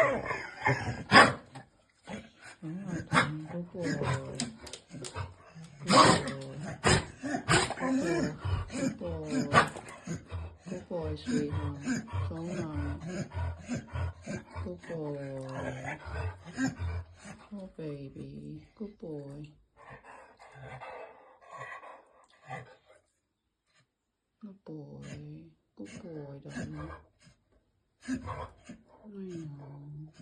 Good boy. Good boy. Good boy, sweetheart. So nice. Good boy. Oh, baby. Good boy. Good boy. Good boy, darling. I know.